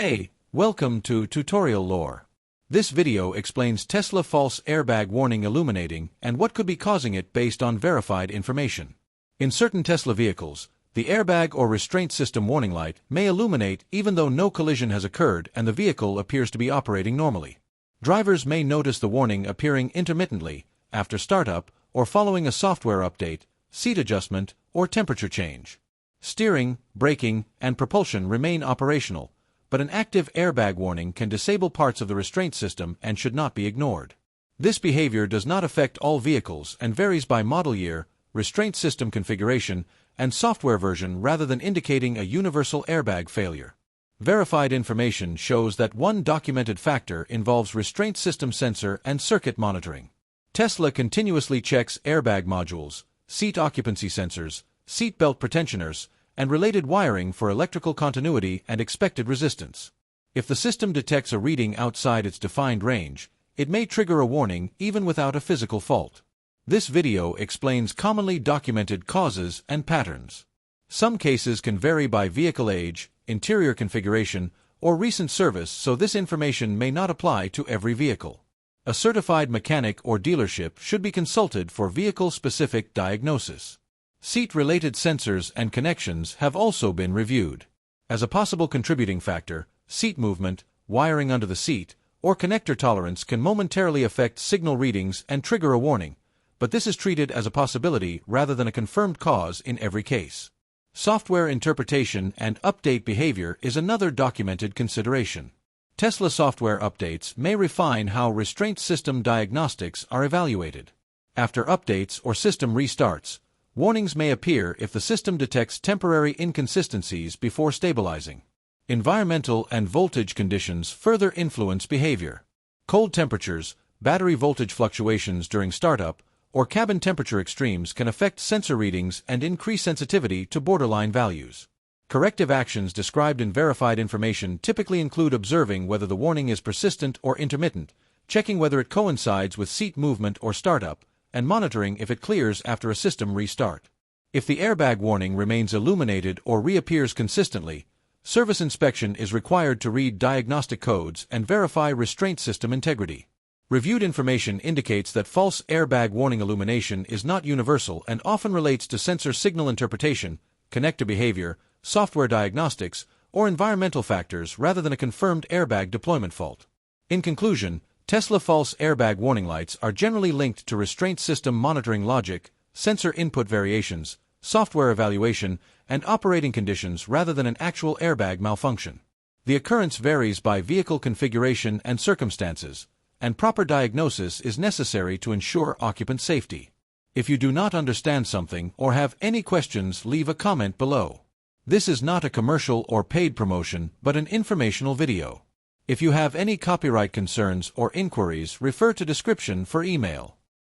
Hey, welcome to Tutorial Lore. This video explains Tesla false airbag warning illuminating and what could be causing it based on verified information. In certain Tesla vehicles, the airbag or restraint system warning light may illuminate even though no collision has occurred and the vehicle appears to be operating normally. Drivers may notice the warning appearing intermittently after startup or following a software update, seat adjustment, or temperature change. Steering, braking, and propulsion remain operational, but an active airbag warning can disable parts of the restraint system and should not be ignored. This behavior does not affect all vehicles and varies by model year, restraint system configuration, and software version rather than indicating a universal airbag failure. Verified information shows that one documented factor involves restraint system sensor and circuit monitoring. Tesla continuously checks airbag modules, seat occupancy sensors, seat belt pretensioners, and related wiring for electrical continuity and expected resistance. If the system detects a reading outside its defined range, it may trigger a warning even without a physical fault. This video explains commonly documented causes and patterns. Some cases can vary by vehicle age, interior configuration, or recent service, so this information may not apply to every vehicle. A certified mechanic or dealership should be consulted for vehicle-specific diagnosis. Seat-related sensors and connections have also been reviewed. As a possible contributing factor, seat movement, wiring under the seat, or connector tolerance can momentarily affect signal readings and trigger a warning, but this is treated as a possibility rather than a confirmed cause in every case. Software interpretation and update behavior is another documented consideration. Tesla software updates may refine how restraint system diagnostics are evaluated. After updates or system restarts, warnings may appear if the system detects temporary inconsistencies before stabilizing. Environmental and voltage conditions further influence behavior. Cold temperatures, battery voltage fluctuations during startup, or cabin temperature extremes can affect sensor readings and increase sensitivity to borderline values. Corrective actions described in verified information typically include observing whether the warning is persistent or intermittent, checking whether it coincides with seat movement or startup, and monitoring if it clears after a system restart. If the airbag warning remains illuminated or reappears consistently, service inspection is required to read diagnostic codes and verify restraint system integrity. Reviewed information indicates that false airbag warning illumination is not universal and often relates to sensor signal interpretation, connector behavior, software diagnostics, or environmental factors rather than a confirmed airbag deployment fault. In conclusion, Tesla false airbag warning lights are generally linked to restraint system monitoring logic, sensor input variations, software evaluation, and operating conditions rather than an actual airbag malfunction. The occurrence varies by vehicle configuration and circumstances, and proper diagnosis is necessary to ensure occupant safety. If you do not understand something or have any questions, leave a comment below. This is not a commercial or paid promotion, but an informational video. If you have any copyright concerns or inquiries, refer to description for email.